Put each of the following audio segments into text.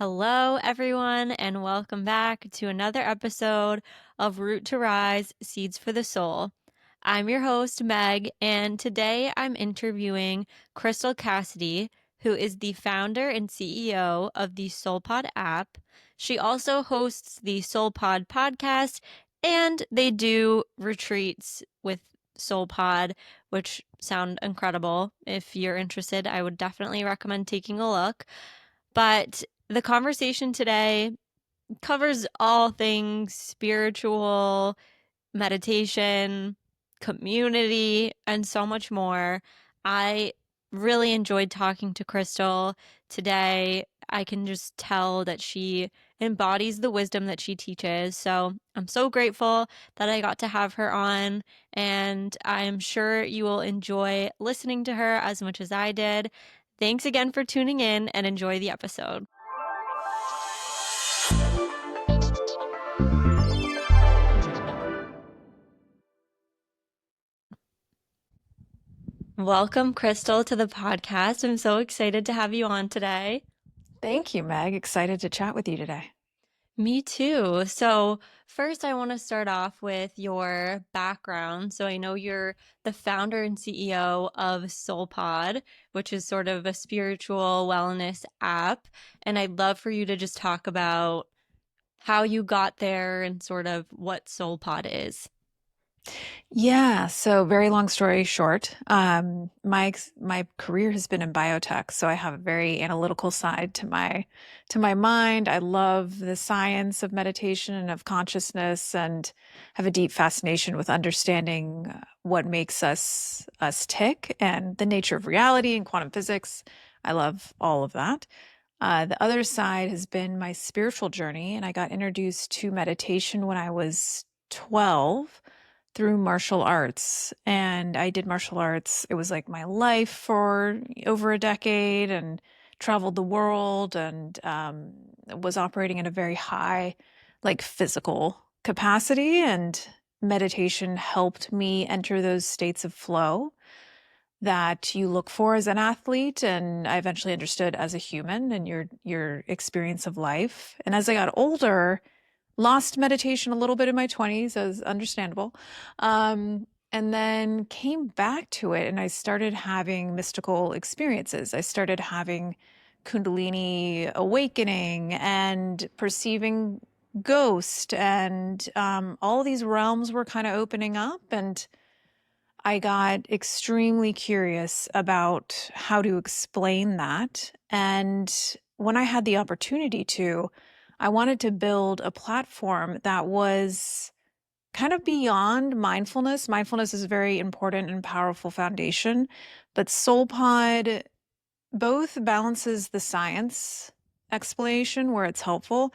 Hello, everyone, and welcome back to another episode of Root to Rise Seeds for the Soul. I'm your host, Meg, and today I'm interviewing Crystal Cassidy, who is the founder and CEO of the SoulPod app. She also hosts the SoulPod podcast, and they do retreats with SoulPod, which sound incredible. If you're interested, I would definitely recommend taking a look. But the conversation today covers all things spiritual, meditation, community, and so much more. I really enjoyed talking to Crystal today. I can just tell that she embodies the wisdom that she teaches. So I'm so grateful that I got to have her on, and I'm sure you will enjoy listening to her as much as I did. Thanks again for tuning in and enjoy the episode. Welcome, Crystal, to the podcast. I'm so excited to have you on today. Thank you, Meg. Excited to chat with you today. Me too. So, first, I want to start off with your background. So, I know you're the founder and CEO of SoulPod, which is sort of a spiritual wellness app. And I'd love for you to just talk about how you got there and sort of what SoulPod is. Yeah, so very long story short, my career has been in biotech, so I have a very analytical side to my mind. I love the science of meditation and of consciousness, and have a deep fascination with understanding what makes us tick and the nature of reality and quantum physics. I love all of that. The other side has been my spiritual journey, and I got introduced to meditation when I was 12 through martial arts. And I did martial arts. It was like my life for over a decade, and traveled the world, and was operating in a very high, like, physical capacity. And meditation helped me enter those states of flow that you look for as an athlete, and I eventually understood as a human, and your experience of life. And as I got older, lost meditation a little bit in my 20s, as understandable, and then came back to it, and I started having mystical experiences. I started having Kundalini awakening and perceiving ghost, and all these realms were kind of opening up, and I got extremely curious about how to explain that. And when I had the opportunity to, I wanted to build a platform that was kind of beyond mindfulness. Mindfulness is a very important and powerful foundation, but SoulPod both balances the science explanation where it's helpful,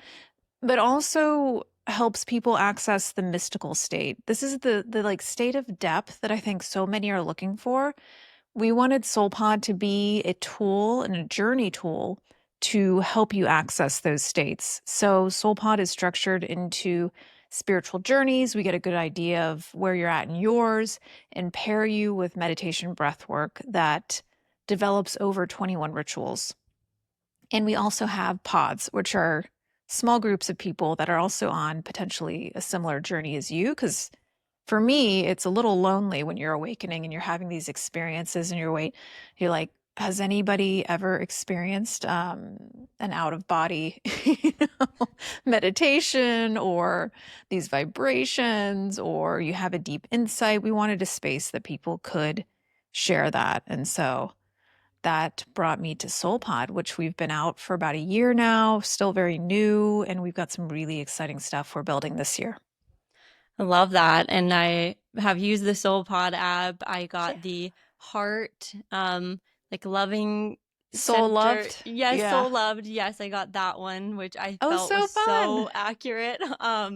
but also helps people access the mystical state. This is the like state of depth that I think so many are looking for. We wanted SoulPod to be a tool and a journey tool to help you access those states. So SoulPod is structured into spiritual journeys. We get a good idea of where you're at in yours, and pair you with meditation breath work that develops over 21 rituals. And we also have pods, which are small groups of people that are also on potentially a similar journey as you. Because for me, it's a little lonely when you're awakening and you're having these experiences, and you're like, has anybody ever experienced an out of body meditation, or these vibrations, or you have a deep insight? We wanted a space that people could share that. And so that brought me to SoulPod, which we've been out for about a year now, still very new, and we've got some really exciting stuff we're building this year. I love that. And I have used the SoulPod app. I Yeah. got the heart, like loving Soul center. loved. Yes, Yeah. soul loved. Yes, I got that one, which I Oh, felt so was fun. so accurate,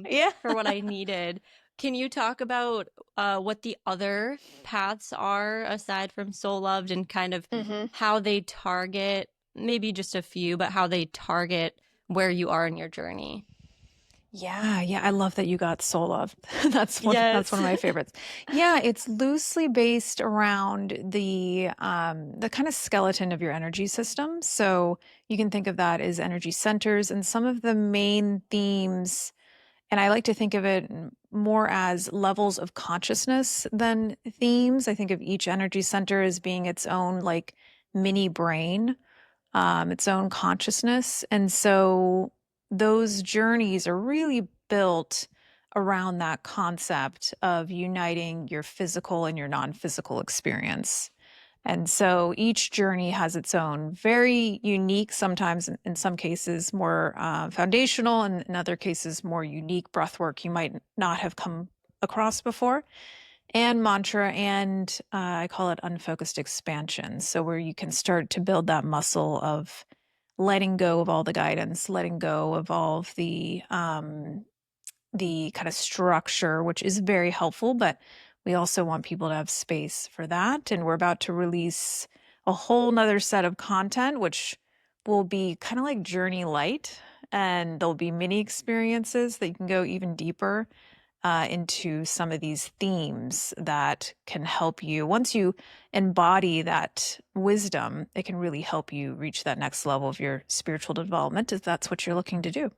Yeah. for what I needed. Can you talk about what the other paths are aside from soul loved, and kind of hmm how they target, maybe just a few, but how they target where you are in your journey? Yeah, yeah, I love that you got soul love. That's Yes. one of my favorites. Yeah, it's loosely based around the kind of skeleton of your energy system. So you can think of that as energy centers and some of the main themes, and I like to think of it more as levels of consciousness than themes. I think of each energy center as being its own like mini brain, its own consciousness. And so those journeys are really built around that concept of uniting your physical and your non physical experience. And so each journey has its own very unique, sometimes in some cases more foundational, and in other cases more unique breath work you might not have come across before, and mantra, and I call it unfocused expansion. So where you can start to build that muscle of letting go of all the guidance, letting go of all of the kind of structure, which is very helpful, but we also want people to have space for that. And we're about to release a whole nother set of content, which will be kind of like Journey Light. And there'll be mini experiences that you can go even deeper into some of these themes that can help you. Once you embody that wisdom, it can really help you reach that next level of your spiritual development if that's what you're looking to do.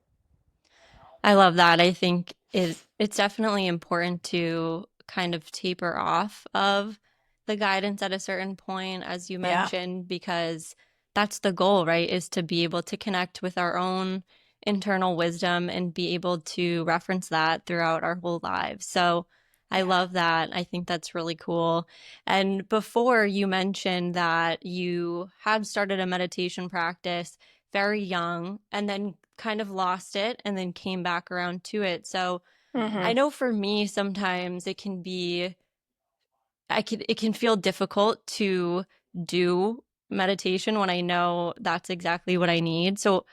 I love that. I think it's definitely important to kind of taper off of the guidance at a certain point, as you Yeah. mentioned, because that's the goal, right? Is to be able to connect with our own internal wisdom and be able to reference that throughout our whole lives. So I Yeah. love that. I think that's really cool. And before you mentioned that you had started a meditation practice very young and then kind of lost it and then came back around to it. So I Hmm. know for me sometimes it can feel difficult to do meditation when I know that's exactly what I need. So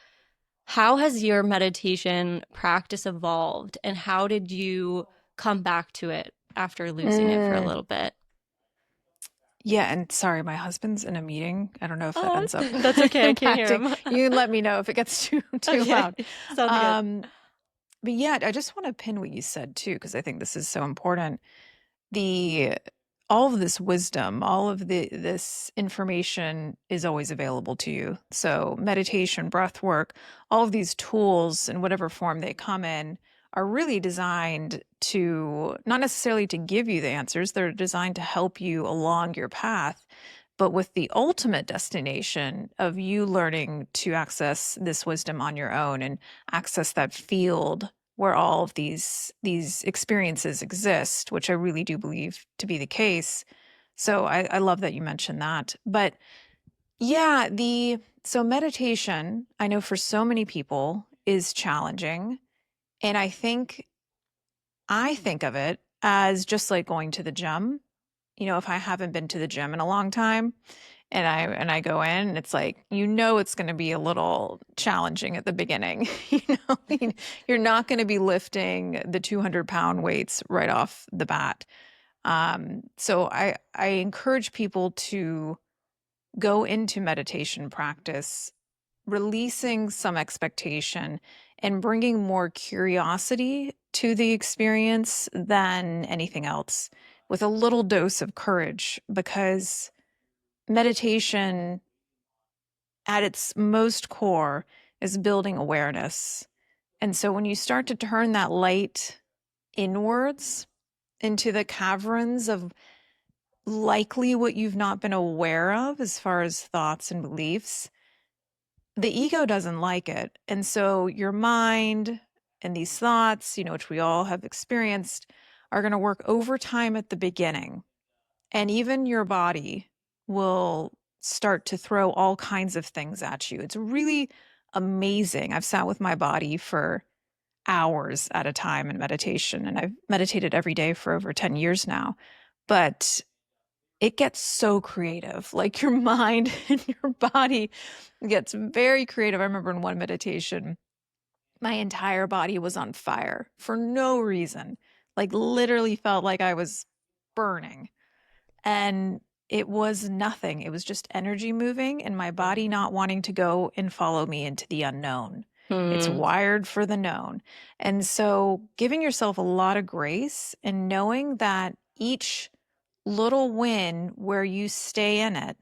how has your meditation practice evolved and how did you come back to it after losing it for a Mm. little bit? Yeah, and sorry, my husband's in a meeting. I don't know if that Oh, ends up that's okay. I can't hear impacting. him. You can let me know if it gets too Okay. loud. Sounds good. Um, but yeah, I just want to pin what you said too, because I think this is so important. The All of this wisdom, all of this information is always available to you. So meditation, breath work, all of these tools in whatever form they come in are really designed to not necessarily to give you the answers, they're designed to help you along your path, but with the ultimate destination of you learning to access this wisdom on your own and access that field where all of these experiences exist, which I really do believe to be the case. So I love that you mentioned that. But yeah, the so meditation, I know for so many people is challenging. And I think of it as just like going to the gym. You know, if I haven't been to the gym in a long time, and I go in, and it's like, it's going to be a little challenging at the beginning. You're not going to be lifting the 200-pound weights right off the bat. So I encourage people to go into meditation practice, releasing some expectation and bringing more curiosity to the experience than anything else, with a little dose of courage, because meditation at its most core is building awareness. And so when you start to turn that light inwards into the caverns of likely what you've not been aware of as far as thoughts and beliefs, the ego doesn't like it. And so your mind and these thoughts, which we all have experienced, are going to work overtime at the beginning. And even your body will start to throw all kinds of things at you. It's really amazing. I've sat with my body for hours at a time in meditation, and I've meditated every day for over 10 years now. But it gets so creative. Like your mind and your body gets very creative. I remember in one meditation, my entire body was on fire for no reason. Like literally felt like I was burning. And it was nothing. It was just energy moving and my body not wanting to go and follow me into the unknown. It's Hmm. wired for the known. And so giving yourself a lot of grace and knowing that each little win where you stay in it,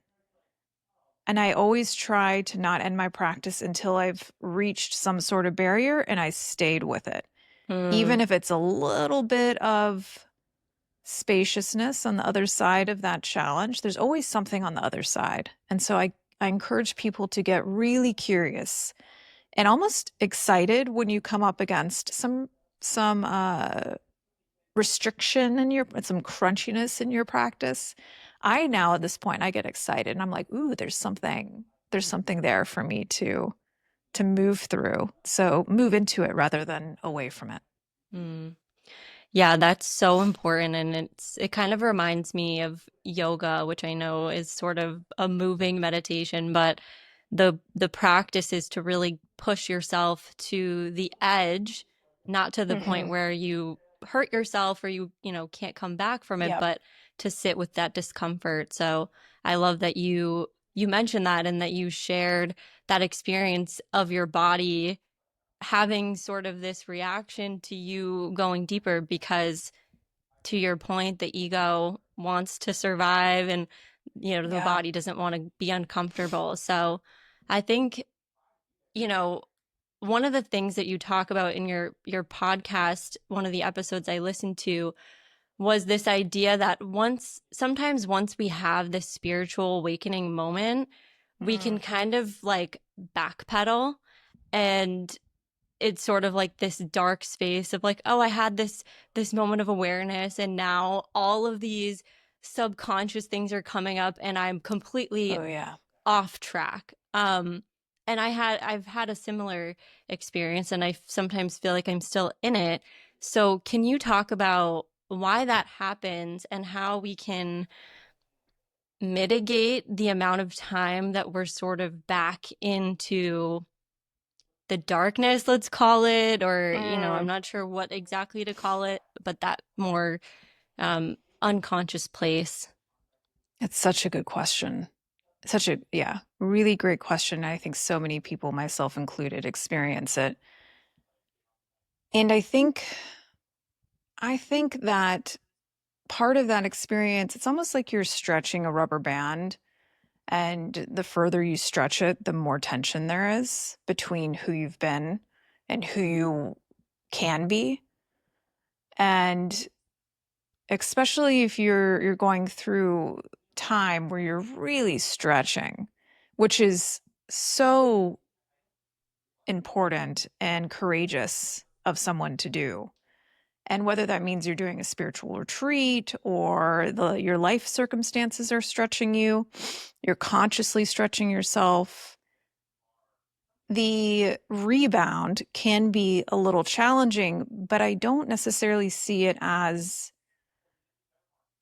and I always try to not end my practice until I've reached some sort of barrier and I stayed with it. Hmm. Even if it's a little bit of spaciousness on the other side of that challenge, there's always something on the other side. And so I encourage people to get really curious and almost excited when you come up against some restriction in your some crunchiness in your practice. I now at this point I get excited and I'm like, ooh, there's something there for me to move through. So move into it rather than away from it. Hmm. Yeah, that's so important. And it kind of reminds me of yoga, which I know is sort of a moving meditation, but the practice is to really push yourself to the edge, not to the point Hmm. where you hurt yourself or can't come back from it, Yep. but to sit with that discomfort. So I love that you mentioned that and that you shared that experience of your body having sort of this reaction to you going deeper because, to your point, the ego wants to survive, and the Yeah. body doesn't want to be uncomfortable. So I think, you know one of the things that you talk about in your podcast, one of the episodes I listened to, was this idea that sometimes once we have this spiritual awakening moment, we can Mm. kind of like backpedal, and it's sort of like this dark space of like, oh, I had this moment of awareness, and now all of these subconscious things are coming up and I'm completely Oh yeah. off track. And I've had a similar experience, and I sometimes feel like I'm still in it. So can you talk about why that happens and how we can mitigate the amount of time that we're sort of back into the darkness, let's call it, or I'm Mm. not sure what exactly to call it, but that more unconscious place. It's such a good question. Such a, yeah, really great question. I think so many people, myself included, experience it. And I think that part of that experience, it's almost like you're stretching a rubber band, and the further you stretch it, the more tension there is between who you've been and who you can be. And especially if you're going through time where you're really stretching, which is so important and courageous of someone to do. And whether that means you're doing a spiritual retreat or your life circumstances are stretching you, you're consciously stretching yourself, the rebound can be a little challenging, but I don't necessarily see it as,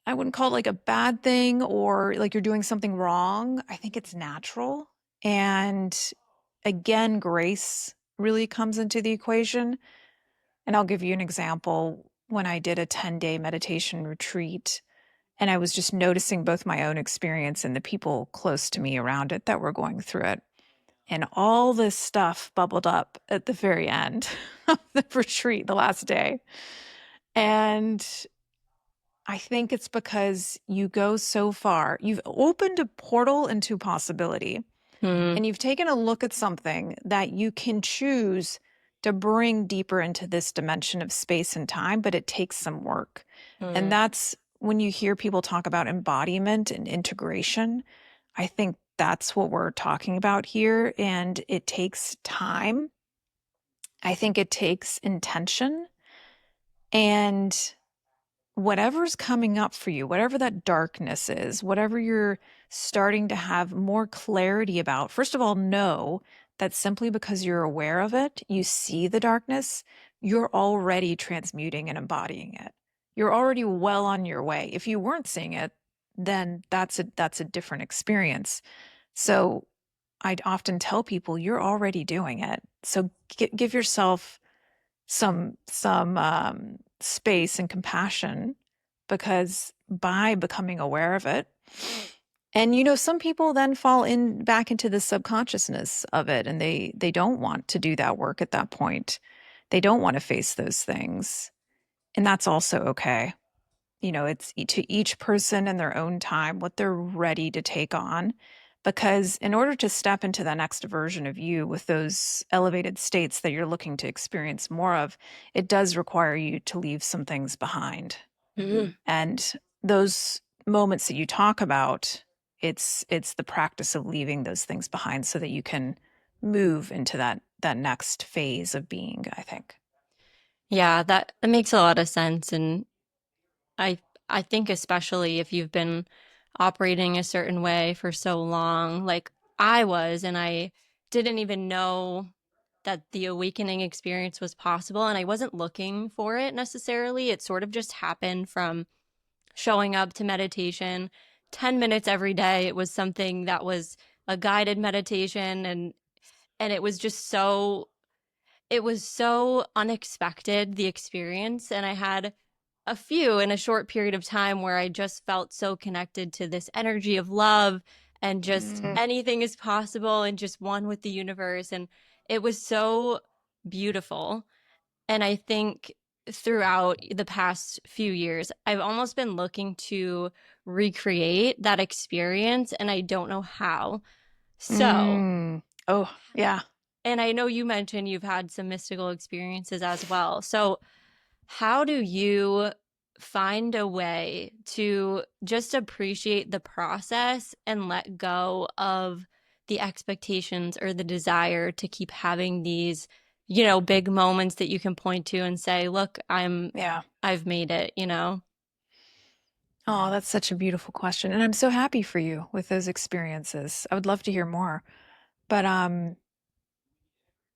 I wouldn't call it like a bad thing or like you're doing something wrong. I think it's natural. And again, grace really comes into the equation. And I'll give you an example. When I did a 10-day meditation retreat, and I was just noticing both my own experience and the people close to me around it that were going through it. And all this stuff bubbled up at the very end of the retreat, the last day. And I think it's because you go so far. You've opened a portal into possibility, Hmm. and you've taken a look at something that you can choose to bring deeper into this dimension of space and time, but it takes some work. And Hmm. that's when you hear people talk about embodiment and integration. I think that's what we're talking about here. And it takes time. I think it takes intention. And whatever's coming up for you, whatever that darkness is, whatever you're starting to have more clarity about, first of all, know that simply because you're aware of it, you see the darkness, you're already transmuting and embodying it. You're already well on your way. If you weren't seeing it, then that's a different experience. So I'd often tell people you're already doing it. So give yourself some space and compassion, because by becoming aware of it, And some people then fall in back into the subconsciousness of it, and they don't want to do that work at that point. They don't want to face those things. And that's also okay. It's to each person in their own time what they're ready to take on. Because in order to step into the next version of you with those elevated states that you're looking to experience more of, it does require you to leave some things behind. Mhm. And those moments that you talk about, it's the practice of leaving those things behind so that you can move into that next phase of being, I think. Yeah, that makes a lot of sense. And I I think especially if you've been operating a certain way for so long, like I was, and I didn't even know that the awakening experience was possible, and I wasn't looking for it necessarily. It sort of just happened from showing up to meditation 10 minutes every day. It was something that was a guided meditation, and it was just so unexpected, the experience. And I had a few in a short period of time where I just felt so connected to this energy of love and just Mm. anything is possible and just one with the universe. And it was so beautiful. And I think throughout the past few years, I've almost been looking to recreate that experience, and I don't know how. So, Mm. Oh, yeah. and I know you mentioned you've had some mystical experiences as well. So, how do you find a way to just appreciate the process and let go of the expectations or the desire to keep having these, big moments that you can point to and say, "Look, Yeah. I've made it?" Oh, that's such a beautiful question. And I'm so happy for you with those experiences. I would love to hear more. But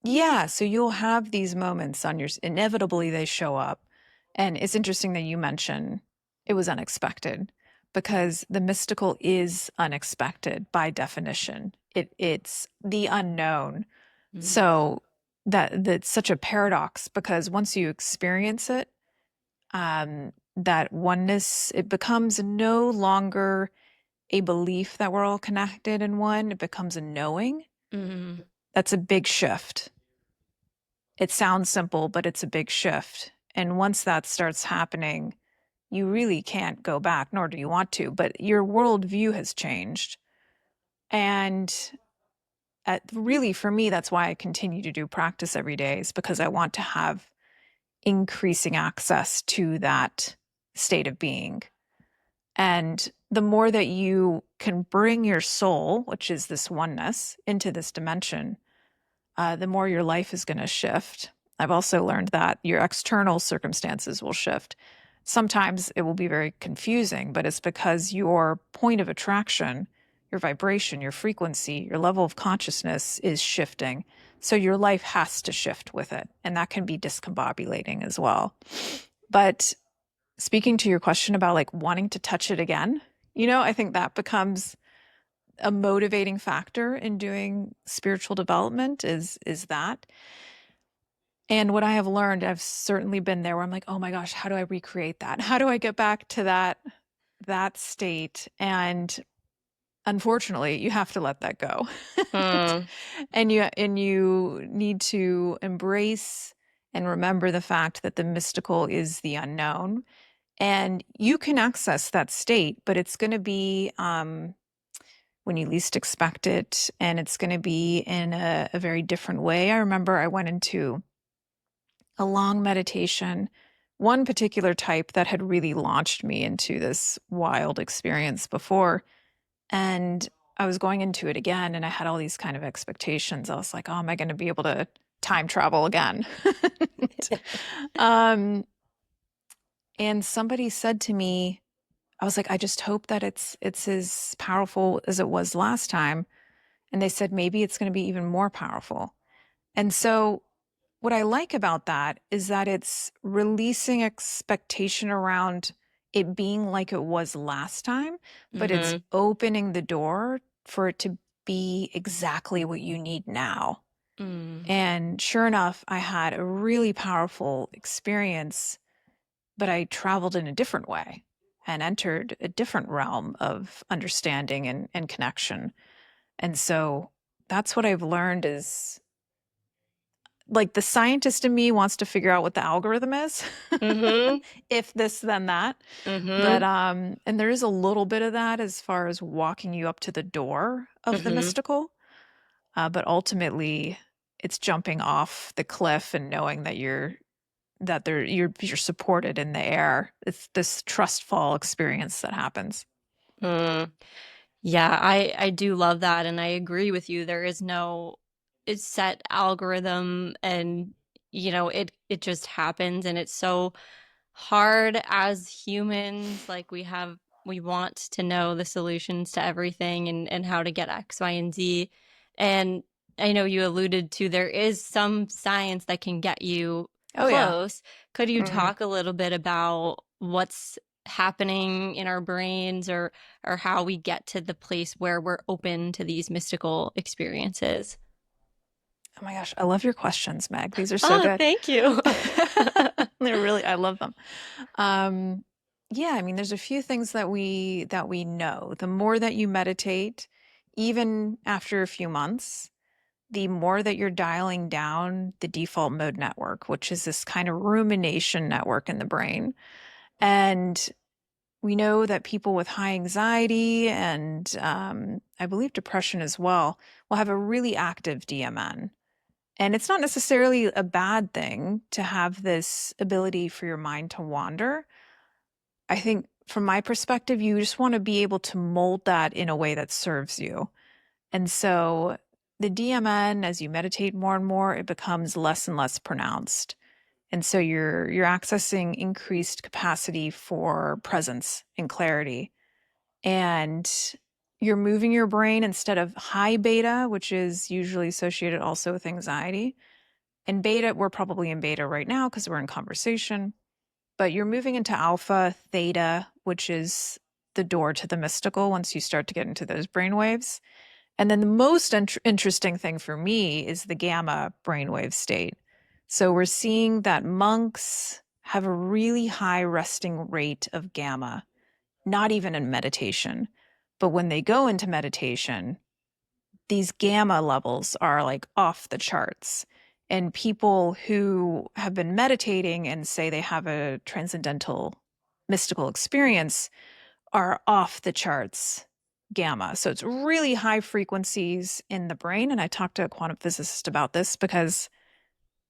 yeah, so you'll have these moments on inevitably they show up. And it's interesting that you mention it was unexpected because the mystical is unexpected by definition. It's the unknown. Mm. So that's such a paradox because once you experience it, that oneness, it becomes no longer a belief that we're all connected in one. It becomes a knowing. Mm. That's a big shift. It sounds simple, but it's a big shift. And once that starts happening, you really can't go back, nor do you want to, but your worldview has changed. And really, for me, that's why I continue to do practice every day, is because I want to have increasing access to that state of being. And the more that you can bring your soul, which is this oneness, into this dimension, the more your life is going to shift. I've also learned that your external circumstances will shift. Sometimes it will be very confusing, but it's because your point of attraction, your vibration, your frequency, your level of consciousness is shifting. So your life has to shift with it. And that can be discombobulating as well. But speaking to your question about like wanting to touch it again, I think that becomes a motivating factor in doing spiritual development is that. And what I have learned, I've certainly been there where I'm like, oh my gosh, how do I recreate that? How do I get back to that state? And unfortunately, you have to let that go. Mm. And you need to embrace and remember the fact that the mystical is the unknown. And you can access that state, but it's going to be when you least expect it, and it's going to be in a very different way. I remember I went into a long meditation, one particular type that had really launched me into this wild experience before. And I was going into it again, and I had all these kind of expectations. I was like, oh, am I going to be able to time travel again? um, and somebody said to me, I was like, I just hope that it's as powerful as it was last time. And they said, maybe it's going to be even more powerful. And so what I like about that is that it's releasing expectation around it being like it was last time, but it's Mm-hmm. opening the door for it to be exactly what you need now. Mm. And sure enough, I had a really powerful experience, but I traveled in a different way. and entered a different realm of understanding and connection. And so that's what I've learned is like the scientist in me wants to figure out what the algorithm is. Mhm. If this, then that. But Mhm. and there is a little bit of that as far as walking you up to the door of the Mhm. mystical. But ultimately it's jumping off the cliff and knowing that you're supported in the air. It's this trust fall experience that happens. Mm. Yeah, I do love that, and I agree with you. There is no it's set algorithm, and it just happens, and it's so hard as humans. Like we want to know the solutions to everything and how to get X, Y, and Z. And I know you alluded to there is some science that can get you Oh yeah. close. Could you Mhm. talk a little bit about what's happening in our brains, or how we get to the place where we're open to these mystical experiences? Oh my gosh, I love your questions, Meg. These are so Oh, good. thank you. They're really, I love them. Um, yeah, I mean, there's a few things that we know. The more that you meditate, even after a few months, the more that you're dialing down the default mode network, which is this kind of rumination network in the brain. And we know that people with high anxiety and I believe depression as well will have a really active DMN. And it's not necessarily a bad thing to have this ability for your mind to wander. I think from my perspective, you just want to be able to mold that in a way that serves you. And so the DMN, as you meditate more and more, it becomes less and less pronounced. And so you're accessing increased capacity for presence and clarity. And you're moving your brain instead of high beta, which is usually associated also with anxiety. And beta, we're probably in beta right now because we're in conversation, but you're moving into alpha, theta, which is the door to the mystical once you start to get into those brain waves. And then the most interesting thing for me is the gamma brainwave state. So we're seeing that monks have a really high resting rate of gamma, not even in meditation. But when they go into meditation, these gamma levels are like off the charts. And people who have been meditating and say they have a transcendental mystical experience are off the charts gamma. So it's really high frequencies in the brain. And I talked to a quantum physicist about this because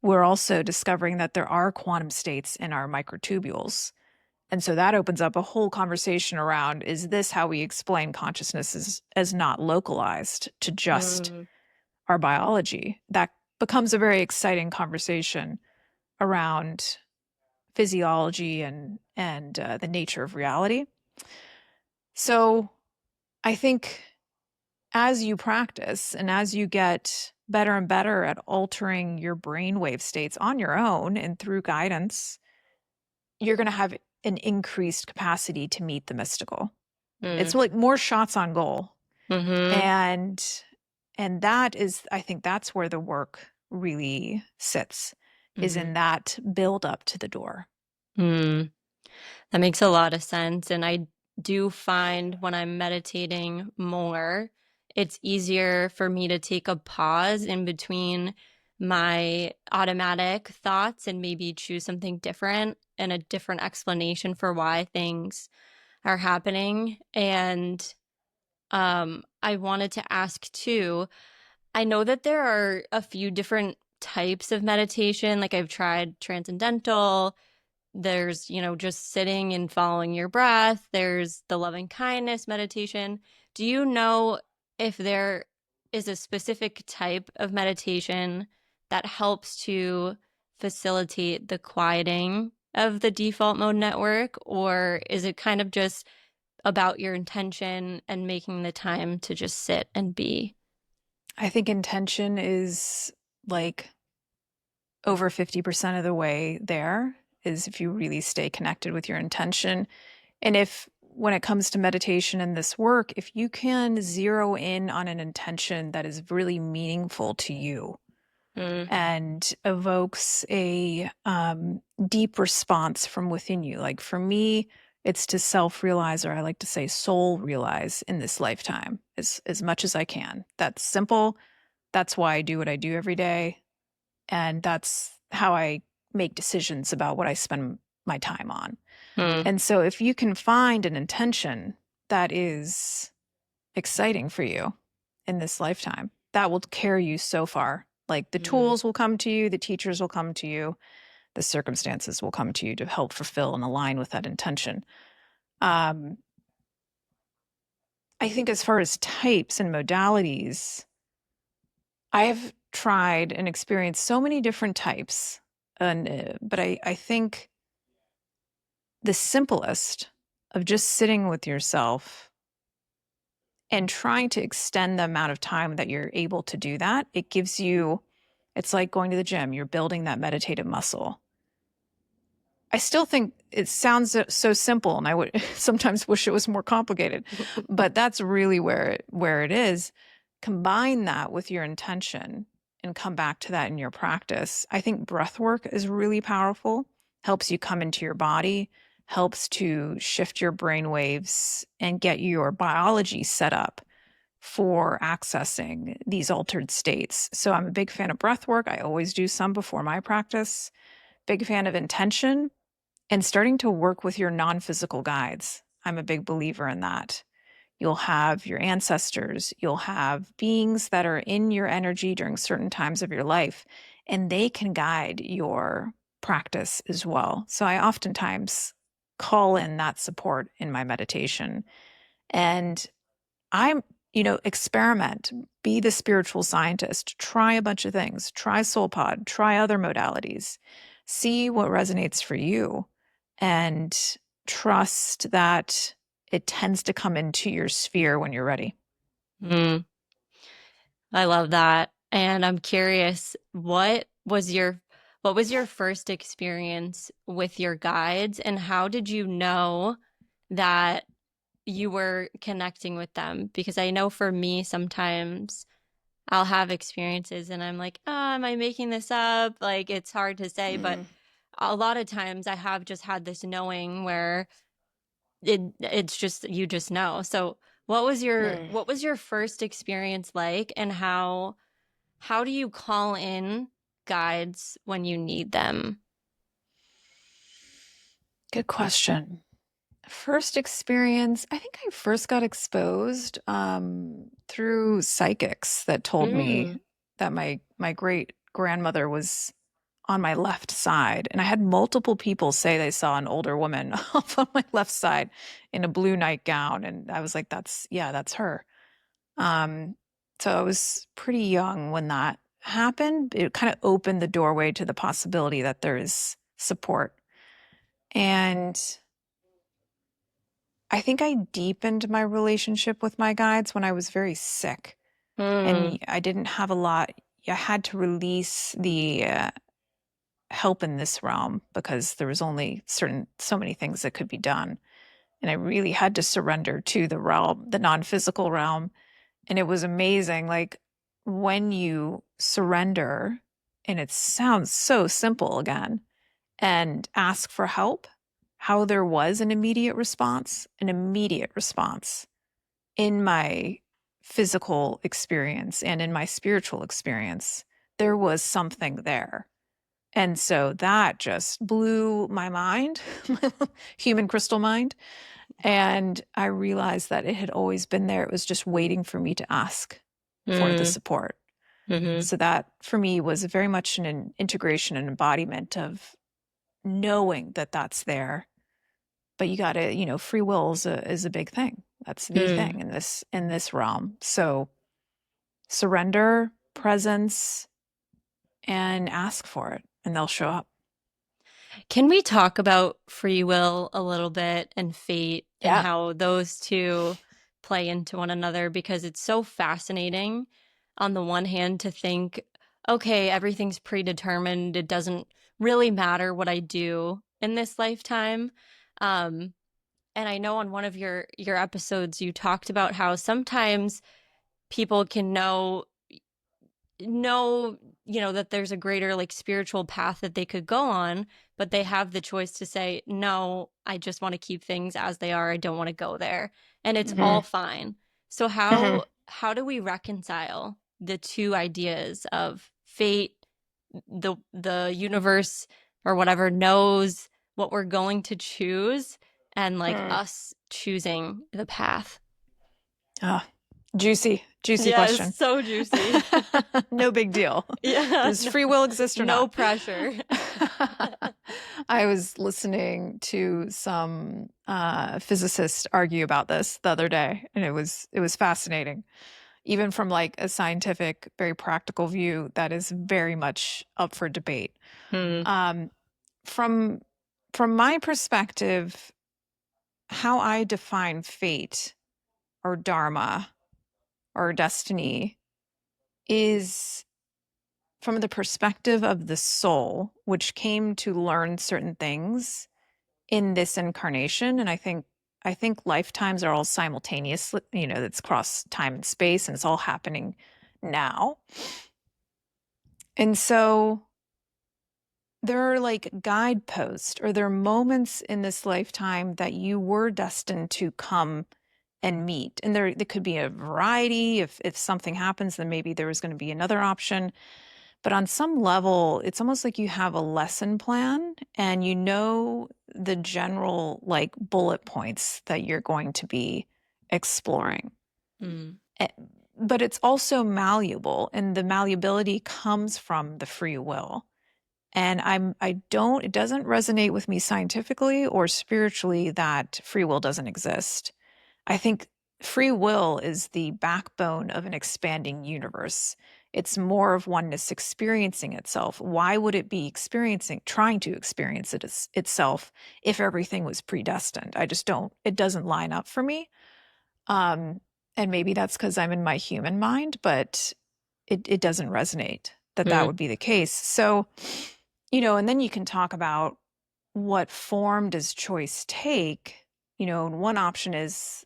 we're also discovering that there are quantum states in our microtubules. And so that opens up a whole conversation around, is this how we explain consciousness as not localized to just Mm, our biology? That becomes a very exciting conversation around physiology and the nature of reality. So I think as you practice and as you get better and better at altering your brainwave states on your own and through guidance, you're going to have an increased capacity to meet the mystical. It's mm, like more shots on goal. mhm, And that is, I think that's where the work really sits, is mhm, in that build up to the door. mm. That makes a lot of sense. And I do find when I'm meditating more, it's easier for me to take a pause in between my automatic thoughts and maybe choose something different and a different explanation for why things are happening. And I wanted to ask too, I know that there are a few different types of meditation. Like I've tried transcendental, there's, just sitting and following your breath. There's the loving kindness meditation. Do you know if there is a specific type of meditation that helps to facilitate the quieting of the default mode network? Or is it kind of just about your intention and making the time to just sit and be? I think intention is like over 50% of the way there, is if you really stay connected with your intention. And if, when it comes to meditation and this work, if you can zero in on an intention that is really meaningful to you Mm, and evokes a deep response from within you. Like for me, It's to self-realize, or I like to say soul realize in this lifetime as much as I can. That's simple. That's why I do what I do every day. And that's how I make decisions about what I spend my time on. Mm, And so if you can find an intention that is exciting for you in this lifetime, that will carry you so far. Like the mm, tools will come to you, the teachers will come to you, the circumstances will come to you to help fulfill and align with that intention. Um, I think as far as types and modalities, I've tried and experienced so many different types, and but I think the simplest of just sitting with yourself and trying to extend the amount of time that you're able to do that, it gives you, it's like going to the gym, you're building that meditative muscle. I still think it sounds so simple, and I would sometimes wish it was more complicated, but that's really where it is. Combine that with your intention and come back to that in your practice. I think breath work is really powerful, helps you come into your body, helps to shift your brain waves and get your biology set up for accessing these altered states. So I'm a big fan of breath work. I always do some before my practice. Big fan of intention and starting to work with your non-physical guides. I'm a big believer in that. You'll have your ancestors, you'll have beings that are in your energy during certain times of your life, and they can guide your practice as well. So I oftentimes call in that support in my meditation. And I'm, experiment, be the spiritual scientist, try a bunch of things, try SoulPod, try other modalities, see what resonates for you, and trust that it tends to come into your sphere when you're ready. mm. I love that. And I'm curious, what was your first experience with your guides, and how did you know that you were connecting with them? Because I know for me, sometimes I'll have experiences and I'm like, oh, am I making this up? Like, it's hard to say, but Mm, a lot of times I have just had this knowing where it's just you just know. So what was your mm. what was your first experience like, and how do you call in guides when you need them? Good question. First experience, I think I first got exposed through psychics that told me Mm. that my great grandmother was on my left side. And I had multiple people say they saw an older woman off on my left side in a blue nightgown. And I was like, that's her. Um, so I was pretty young when that happened. It kind of opened the doorway to the possibility that there is support. And I think I deepened my relationship with my guides when I was very sick Mm. and I didn't have a lot. I had to release the help in this realm because there was only so many things that could be done. And I really had to surrender to the realm, the non-physical realm. And it was amazing. Like when you surrender, and it sounds so simple again, and ask for help, how there was an immediate response in my physical experience and in my spiritual experience. There was something there. And so that just blew my mind, my human crystal mind. And I realized that it had always been there. It was just waiting for me to ask for the Mm. support. Mm-hmm. So that for me was very much an integration and embodiment of knowing that that's there. But you got to, free will is a big thing. That's the Mm. thing in this realm. So surrender, presence, and ask for it, and they'll show up. Can we talk about free will a little bit, and fate, and Yeah. how those two play into one another? Because it's so fascinating on the one hand to think, okay, everything's predetermined. It doesn't really matter what I do in this lifetime. Um, and I know on one of your episodes you talked about how sometimes people can know know, that there's a greater like spiritual path that they could go on, but they have the choice to say, no, I just want to keep things as they are. I don't want to go there. And it's Hmm. all fine. So Hmm. how do we reconcile the two ideas of fate, the universe or whatever knows what we're going to choose, and like Hmm. us choosing the path? Ah, juicy Yeah, it's question. so juicy. No big deal. Yeah, Does free will exist or no not? pressure. I was listening to some physicists argue about this the other day, and it was fascinating. Even from like a scientific, very practical view, that is very much up for debate. Hmm. Um, from from my perspective, how I define fate or dharma or destiny is from the perspective of the soul, which came to learn certain things in this incarnation. And I think lifetimes are all simultaneous, it's across time and space, and it's all happening now. And so there are like guideposts, or there are moments in this lifetime that you were destined to come and meet. And there could be a variety. If something happens, then maybe there was going to be another option. But on some level, it's almost like you have a lesson plan and you know the general like bullet points that you're going to be exploring. Hmm. Eh, But it's also malleable, and the malleability comes from the free will. And it doesn't resonate with me scientifically or spiritually that free will doesn't exist. I think free will is the backbone of an expanding universe. It's more of oneness experiencing itself. Why would it be trying to experience itself if everything was predestined? I just don't, it doesn't line up for me. Um, and maybe that's because I'm in my human mind, but it doesn't resonate that Hmm. would be the case. So, and then you can talk about what form does choice take? And one option is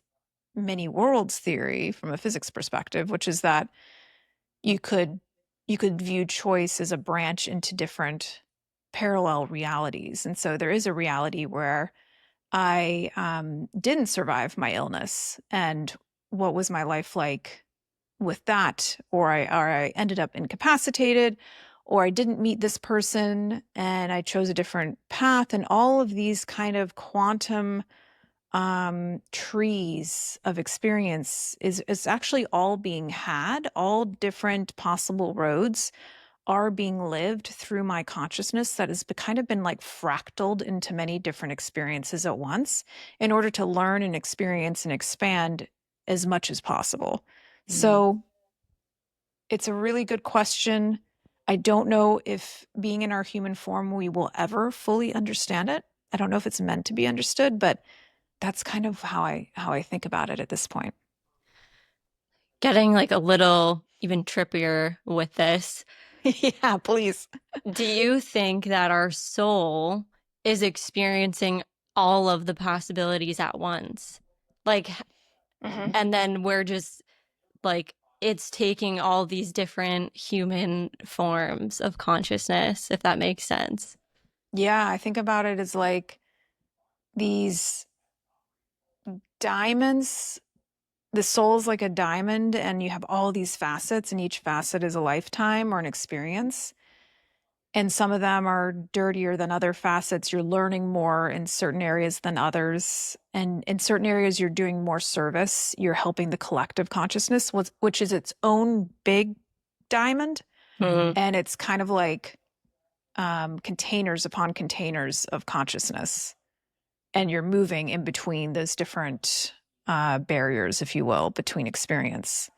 many worlds theory from a physics perspective, which is that you could you could view choice as a branch into different parallel realities. And so there is a reality where I didn't survive my illness, and what was my life like with that? Or I ended up incapacitated, or I didn't meet this person and I chose a different path, and all of these kind of quantum trees of experience is actually all being had. All different possible roads are being lived through my consciousness that has kind of been like fractaled into many different experiences at once in order to learn and experience and expand as much as possible. Hmm. So it's a really good question. I don't know if being in our human form, we will ever fully understand it. I don't know if it's meant to be understood, but that's kind of how I think about it at this point. Getting like a little even trippier with this. Yeah, please. Do you think that our soul is experiencing all of the possibilities at once? Like, Hmm. and then we're just like, it's taking all these different human forms of consciousness, if that makes sense. Yeah, I think about it as like these diamonds. The soul is like a diamond, and you have all these facets, and each facet is a lifetime or an experience. And some of them are dirtier than other facets. You're learning more in certain areas than others. And in certain areas, you're doing more service. You're helping the collective consciousness, which is its own big diamond. Hmm. And it's kind of like containers upon containers of consciousness. And you're moving in between those different barriers, if you will, between experience.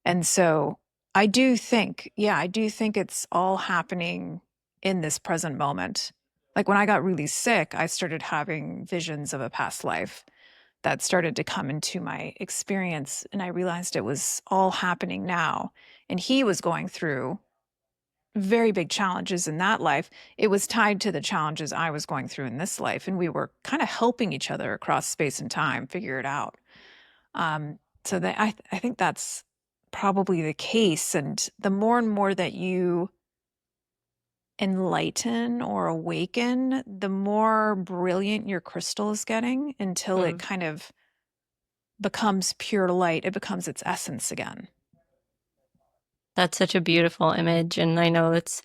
And so I do think it's all happening in this present moment. Like when I got really sick, I started having visions of a past life that started to come into my experience. And I realized it was all happening now. And he was going through very big challenges in that life. It was tied to the challenges I was going through in this life. And we were kind of helping each other across space and time figure it out. So I think probably the case. And the more and more that you enlighten or awaken, the more brilliant your crystal is getting until it Mm. kind of becomes pure light. It becomes its essence again. That's such a beautiful image. And I know it's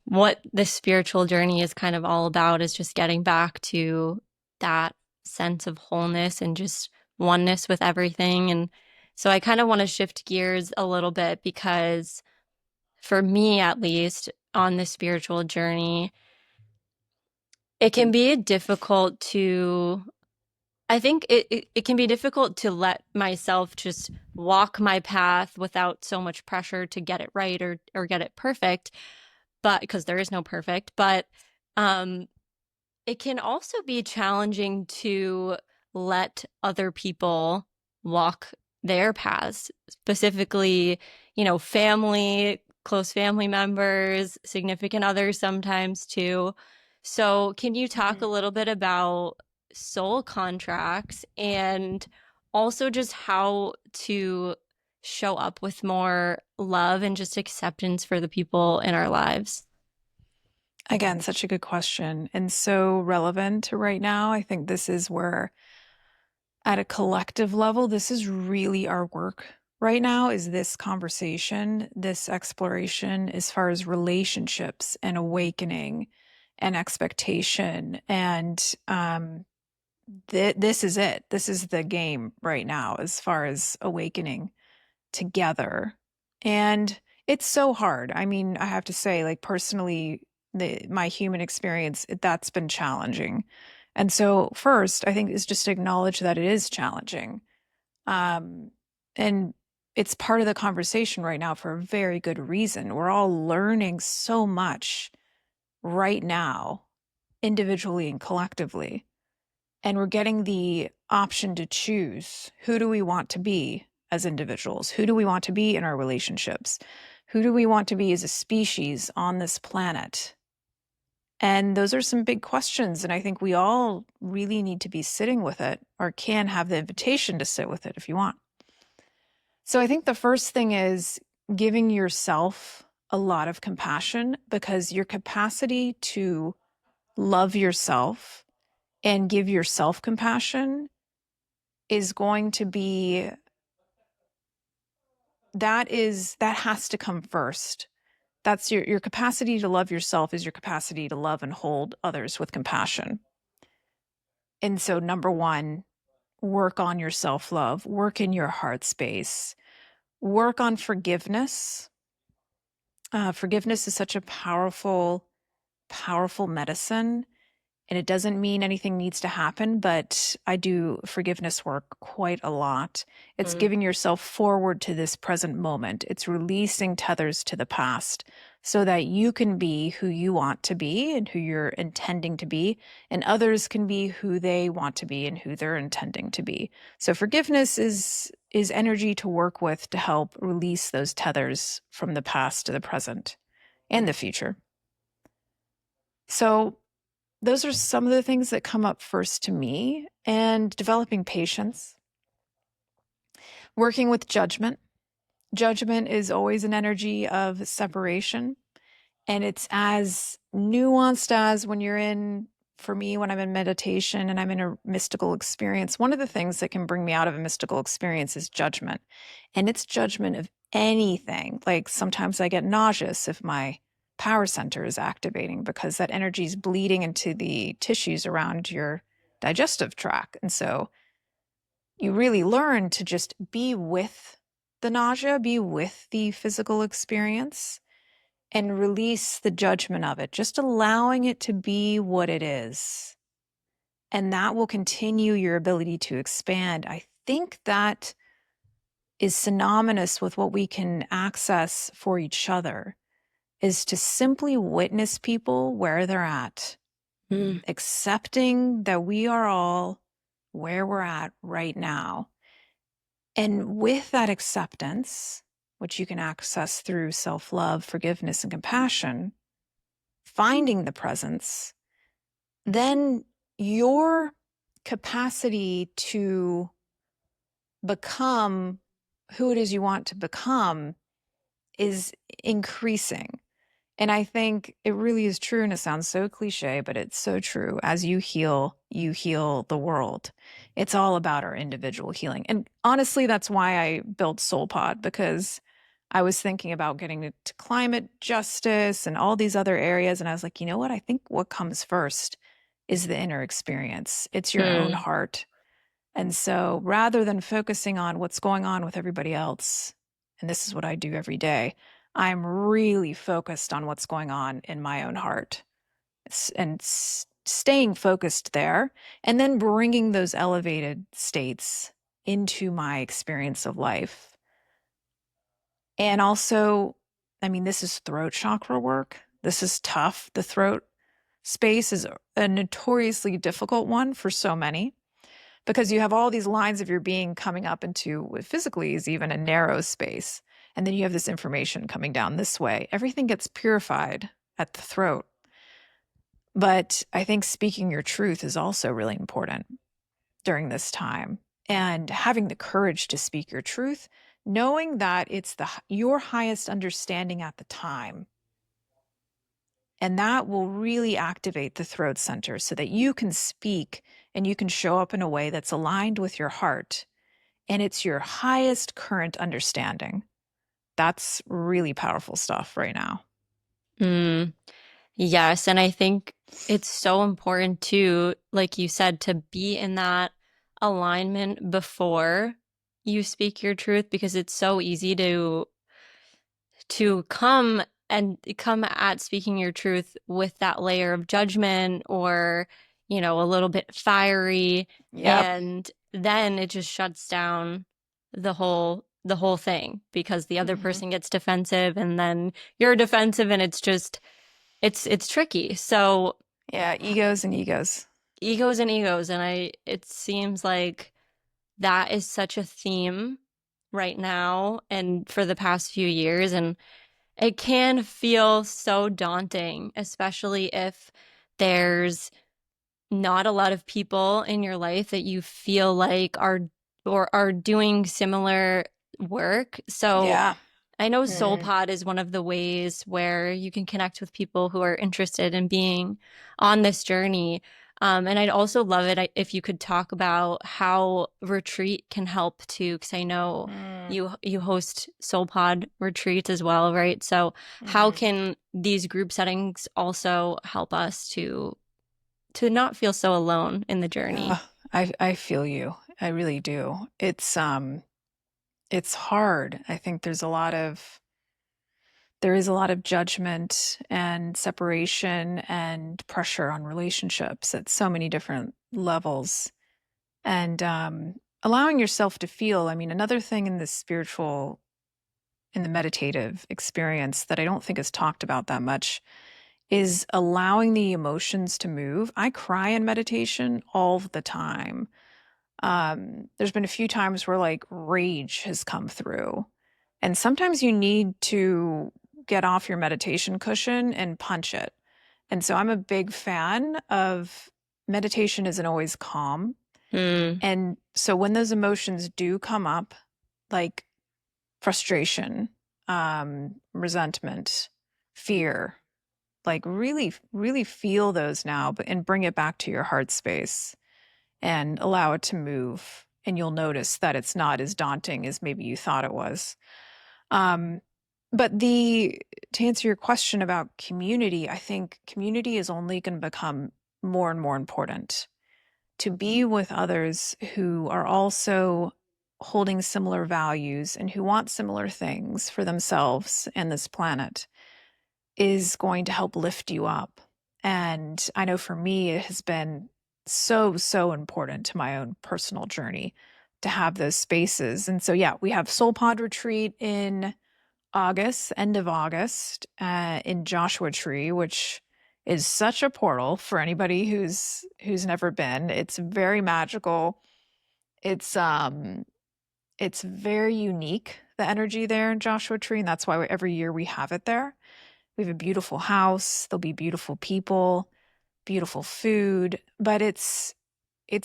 what this spiritual journey is kind of all about, is just getting back to that sense of wholeness and just oneness with everything. And so I kind of want to shift gears a little bit because for me, at least, on the spiritual journey, it can be difficult to, I think it can be difficult to let myself just walk my path without so much pressure to get it right or get it perfect, but because there is no perfect, but um it can also be challenging to let other people walk their paths, specifically, family, close family members, significant others sometimes too. So, can you talk a Mhm. little bit about soul contracts and also just how to show up with more love and just acceptance for the people in our lives? Again, such a good question and so relevant to right now. I think this is where, at a collective level, this is really our work right now, is this conversation, this exploration as far as relationships and awakening and expectation. And this is it. This is the game right now as far as awakening together. And it's so hard. I mean, I have to say, like, personally, my human experience, that's been challenging. And so first, I think, is just acknowledge that it is challenging. Um, and it's part of the conversation right now for a very good reason. We're all learning so much right now, individually and collectively. And we're getting the option to choose, who do we want to be as individuals? Who do we want to be in our relationships? Who do we want to be as a species on this planet? And those are some big questions. And I think we all really need to be sitting with it, or can have the invitation to sit with it if you want. So I think the first thing is giving yourself a lot of compassion, because your capacity to love yourself and give yourself compassion is going to be, that has to come first. That's your capacity to love yourself, is your capacity to love and hold others with compassion. And so, number one, work on your self-love, work in your heart space, work on forgiveness. Forgiveness is such a powerful, powerful medicine. And it doesn't mean anything needs to happen, but I do forgiveness work quite a lot. It's Mm. giving yourself forward to this present moment. It's releasing tethers to the past so that you can be who you want to be and who you're intending to be, and others can be who they want to be and who they're intending to be. So forgiveness is energy to work with to help release those tethers from the past to the present and the future. So those are some of the things that come up first to me. And developing patience, working with judgment. Judgment is always an energy of separation. And it's as nuanced as when you're in, for me, when I'm in meditation and I'm in a mystical experience, one of the things that can bring me out of a mystical experience is judgment. And it's judgment of anything. Like, sometimes I get nauseous if my power center is activating, because that energy is bleeding into the tissues around your digestive tract. And so you really learn to just be with the nausea, be with the physical experience, and release the judgment of it, just allowing it to be what it is. And that will continue your ability to expand. I think that is synonymous with what we can access for each other, is to simply witness people where they're at, Mm. accepting that we are all where we're at right now. And with that acceptance, which you can access through self-love, forgiveness, and compassion, finding the presence, then your capacity to become who it is you want to become is increasing. And I think it really is true, and it sounds so cliche, but it's so true. As you heal the world. It's all about our individual healing. And honestly, that's why I built SoulPod, because I was thinking about getting into climate justice and all these other areas. And I was like, you know what? I think what comes first is the inner experience. It's your own Mm. heart. And so rather than focusing on what's going on with everybody else, and this is what I do every day, I'm really focused on what's going on in my own heart and staying focused there, and then bringing those elevated states into my experience of life. And also, I mean, this is throat chakra work. This is tough. The throat space is a notoriously difficult one for so many, because you have all these lines of your being coming up into what physically is even a narrow space. And then you have this information coming down this way. Everything gets purified at the throat. But I think speaking your truth is also really important during this time. And having the courage to speak your truth, knowing that it's your highest understanding at the time. And that will really activate the throat center so that you can speak and you can show up in a way that's aligned with your heart, and it's your highest current understanding. That's really powerful stuff right now. Mm. Yes, and I think it's so important to, like you said, to be in that alignment before you speak your truth, because it's so easy to come at speaking your truth with that layer of judgment, or a little bit fiery, Yep. and then it just shuts down the whole thing, because the other Hmm. person gets defensive, and then you're defensive, and it's tricky. So Yeah, egos and egos. egos and egos, and it seems like that is such a theme right now and for the past few years, and it can feel so daunting, especially if there's not a lot of people in your life that you feel like are doing similar work. So Yeah. I know Hmm. SoulPod is one of the ways where you can connect with people who are interested in being on this journey. And I'd also love it if you could talk about how retreat can help too, because I know Mm. you host SoulPod retreats as well, right? So how Hmm. can these group settings also help us to not feel so alone in the journey? I feel you. I really do. It's hard. I think there is a lot of judgment and separation and pressure on relationships at so many different levels. And allowing yourself to feel. I mean, another thing in in the meditative experience that I don't think is talked about that much is allowing the emotions to move. I cry in meditation all the time. There's been a few times where like rage has come through, and sometimes you need to get off your meditation cushion and punch it. And so I'm a big fan of meditation isn't always calm. Hmm. And so when those emotions do come up, like frustration, resentment, fear, like really, really feel those now, but and bring it back to your heart space and allow it to move. And you'll notice that it's not as daunting as maybe you thought it was. Um, but to answer your question about community, I think community is only going to become more and more important. To be with others who are also holding similar values and who want similar things for themselves and this planet is going to help lift you up. And I know for me, it has been so, so important to my own personal journey to have those spaces. And so, yeah, we have Soul Pod Retreat in August, end of August, in Joshua Tree, which is such a portal for anybody who's never been. It's very magical. It's um it's very unique, the energy there in Joshua Tree, and that's why every year we have it there. We have a beautiful house, there'll be beautiful people, beautiful food, but it's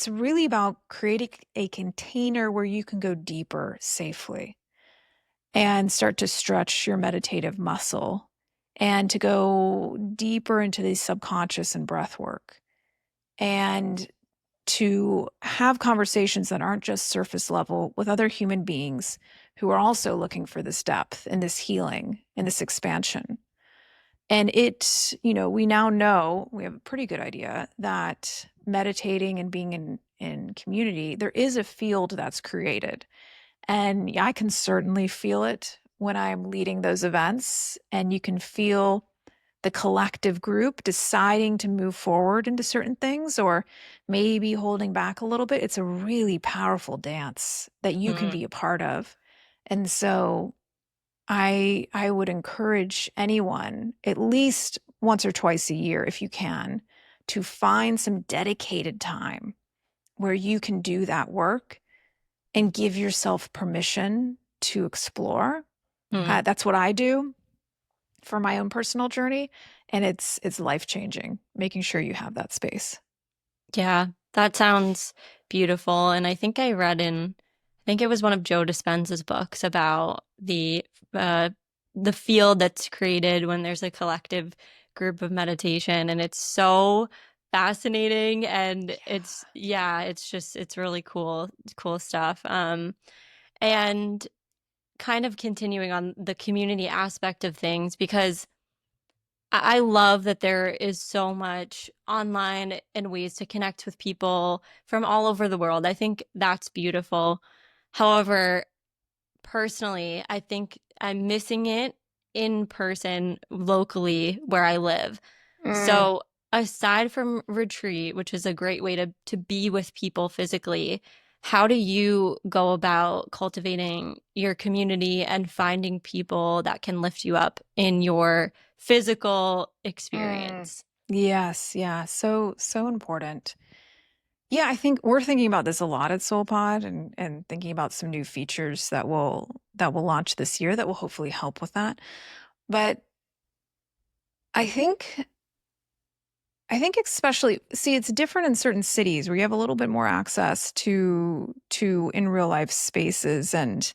really about creating a container where you can go deeper safely. and start to stretch your meditative muscle and to go deeper into the subconscious and breath work and to have conversations that aren't just surface level with other human beings who are also looking for this depth and this healing and this expansion. And we now know, we have a pretty good idea that meditating and being in community, there is a field that's created. And I can certainly feel it when I'm leading those events. And you can feel the collective group deciding to move forward into certain things or maybe holding back a little bit. It's a really powerful dance that you can Mm, be a part of. And so I would encourage anyone at least once or twice a year, if you can, to find some dedicated time where you can do that work and give yourself permission to explore. mm. That's what I do for my own personal journey, and it's life changing. Making sure you have that space. Yeah, that sounds beautiful. And I think it was one of Joe Dispenza's books about uh, the field that's created when there's a collective group of meditation, and it's so fascinating. And it's really cool stuff. And kind of continuing on the community aspect of things because I love that there is so much online and ways to connect with people from all over the world. I think that's beautiful. However, personally, I think I'm missing it in person locally where I live. Mm. So, aside from retreat, which is a great way to be with people physically, how do you go about cultivating your community and finding people that can lift you up in your physical Mm. experience? Yes, yeah, so important. Yeah, I think we're thinking about this a lot at SoulPod and thinking about some new features that will launch this year that will hopefully help with that. But I think I think especially see it's different in certain cities where you have a little bit more access to in real life spaces and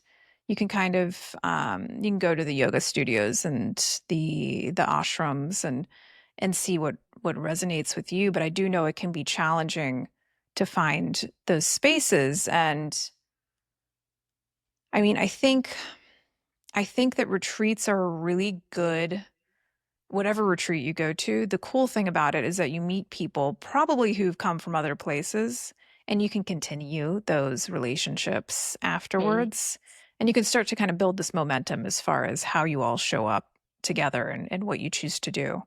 you can kind of you can go to the yoga studios and the ashrams and see what resonates with you. But I do know it can be challenging to find those spaces. And I mean, I think that retreats are a really good whatever retreat you go to. The cool thing about it is that you meet people probably who've come from other places and you can continue those relationships Mm. afterwards. And you can start to kind of build this momentum as far as how you all show up together and what you choose to do.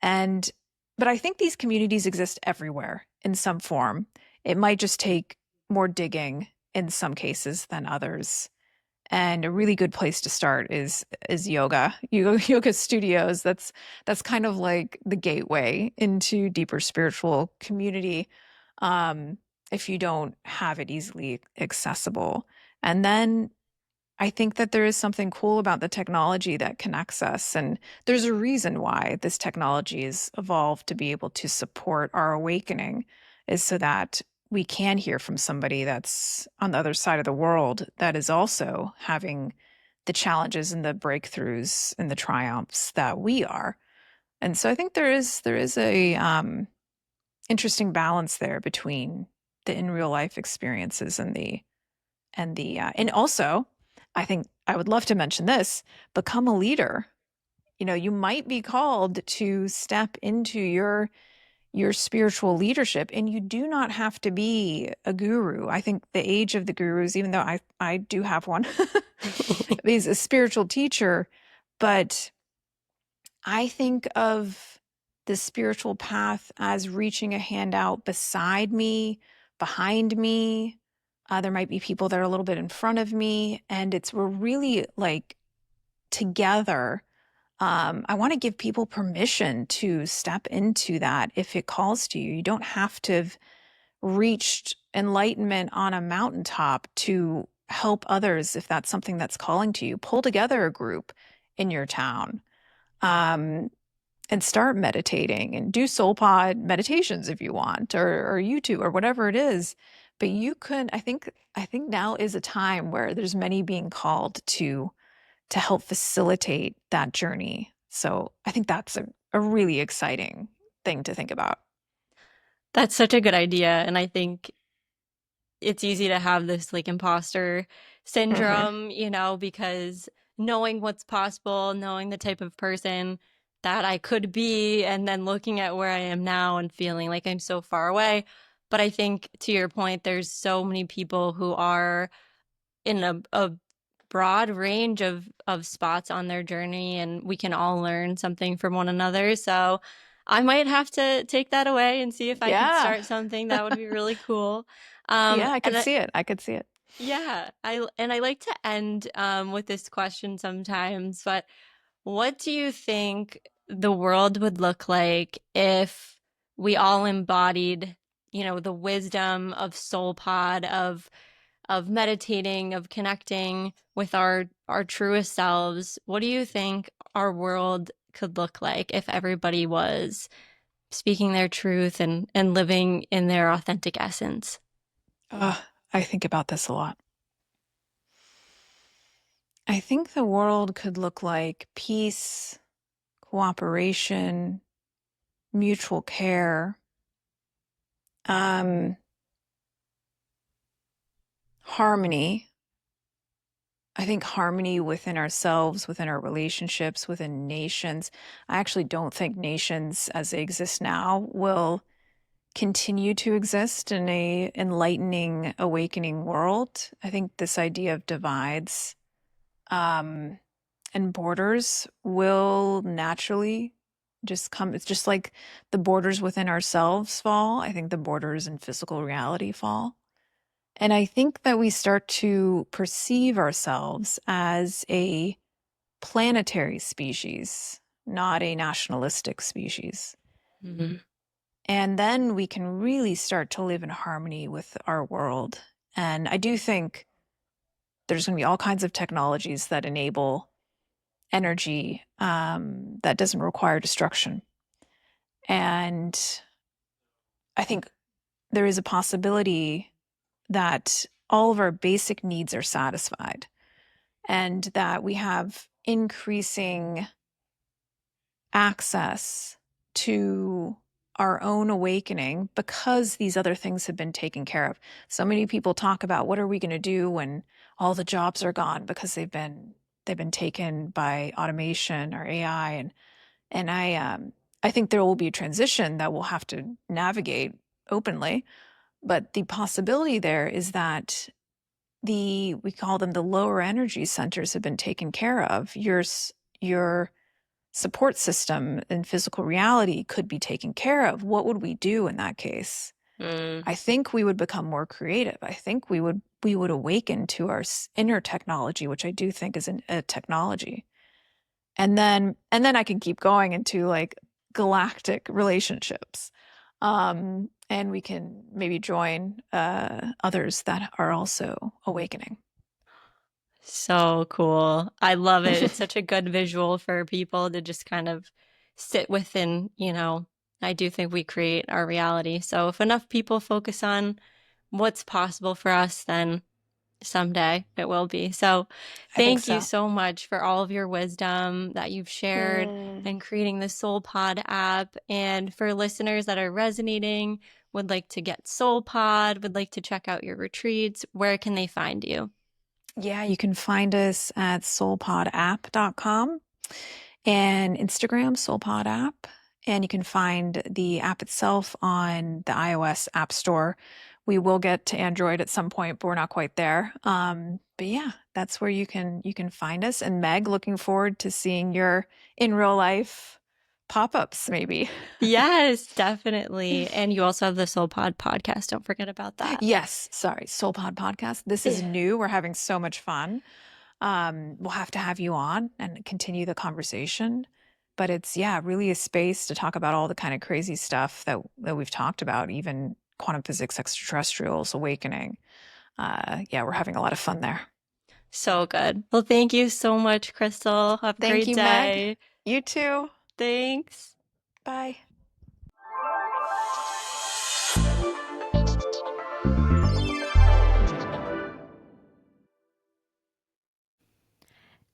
And but I think these communities exist everywhere in some form. It might just take more digging in some cases than others. And a really good place to start is yoga. Yoga studios. That's kind of like the gateway into deeper spiritual community. Um, if you don't have it easily accessible. And then I think that there is something cool about the technology that connects us. And there's a reason why this technology is evolved to be able to support our awakening, is so that we can hear from somebody that's on the other side of the world that is also having the challenges and the breakthroughs and the triumphs that we are. And so I think there is a interesting balance there between the in real life experiences and also I think I would love to mention this, become a leader. You might be called to step into your spiritual leadership and you do not have to be a guru. I think the age of the gurus, even though I do have one, he's a spiritual teacher, but I think of the spiritual path as reaching a hand out beside me, behind me. There might be people that are a little bit in front of me, and we're really like together. I want to give people permission to step into that if it calls to you. You don't have to have reached enlightenment on a mountaintop to help others if that's something that's calling to you. Pull together a group in your town. Um, and start meditating and do SoulPod meditations if you want, or YouTube or whatever it is. But you could, I think now is a time where there's many being called to to help facilitate that journey. So I think that's a really exciting thing to think about. That's such a good idea. And I think it's easy to have this like imposter Hmm. syndrome, because knowing what's possible, knowing the type of person that I could be, and then looking at where I am now and feeling like I'm so far away. But I think to your point, there's so many people who are in a broad range of spots on their journey, and we can all learn something from one another. So I might have to take that away and see if I could Yeah. start something that would be really cool. Yeah, I could And see it. I could see it. yeah, I like to end with this question sometimes, but what do you think the world would look like if we all embodied, the wisdom of SoulPod, of meditating, of connecting with our truest selves? What do you think our world could look like if everybody was speaking their truth and living in their authentic essence? I think about this a lot. I think the world could look like peace, cooperation, mutual care, um, harmony. I think harmony within ourselves, within our relationships, within nations. I actually don't think nations as they exist now will continue to exist in a enlightening, awakening world. I think this idea of divides um, and borders will naturally just come. It's just like the borders within ourselves fall. I think the borders in physical reality fall. And I think that we start to perceive ourselves as a planetary species, not a nationalistic species. Mhm. And then we can really start to live in harmony with our world. And I do think there's going to be all kinds of technologies that enable energy that doesn't require destruction. And I think there is a possibility that all of our basic needs are satisfied and that we have increasing access to our own awakening because these other things have been taken care of. So many people talk about what are we going to do when all the jobs are gone because they've been taken by automation or AI, and I think there will be a transition that we'll have to navigate openly, but the possibility there is that we call them the lower energy centers have been taken care of. Your support system in physical reality could be taken care of. What would we do in that case? Mm. I think we would become more creative. I think we would awaken to our inner technology, which I do think is a technology. And then I can keep going into like galactic relationships. And we can maybe join others that are also awakening. So cool. I love it. It's such a good visual for people to just kind of sit within, I do think we create our reality. So if enough people focus on what's possible for us, then someday it will be. So I think thank you so. so much for all of your wisdom that you've shared Mm. and creating the SoulPod app. And for listeners that are resonating, would like to get SoulPod, would like to check out your retreats, where can they find you? Yeah, you can find us at soulpodapp.com and Instagram, SoulPod app. And you can find the app itself on the iOS App Store. We will get to Android at some point, but we're not quite there. But yeah, that's where you can find us. And Meg, looking forward to seeing your in real life pop-ups, maybe. Yes, definitely. And you also have the SoulPod podcast. Don't forget about that. Yes, sorry, SoulPod podcast. This is new. We're having so much fun. We'll have to have you on and continue the conversation. But it's, yeah, really a space to talk about all the kind of crazy stuff that we've talked about, even quantum physics, extraterrestrials, awakening. Yeah, we're having a lot of fun there. So good. Well, thank you so much, Crystal. Have a Thank great you, Meg. day. You too. Thanks. Bye.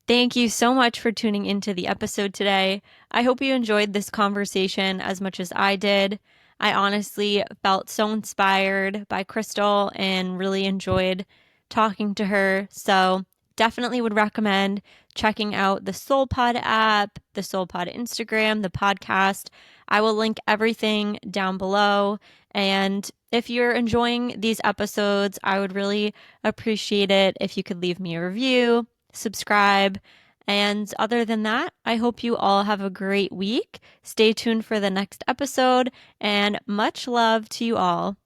Thank you so much for tuning into the episode today. I hope you enjoyed this conversation as much as I did. I honestly felt so inspired by Crystal and really enjoyed talking to her. So, definitely would recommend checking out the SoulPod app, the SoulPod Instagram, the podcast. I will link everything down below. And if you're enjoying these episodes, I would really appreciate it if you could leave me a review, subscribe. And other than that, I hope you all have a great week. Stay tuned for the next episode, and much love to you all.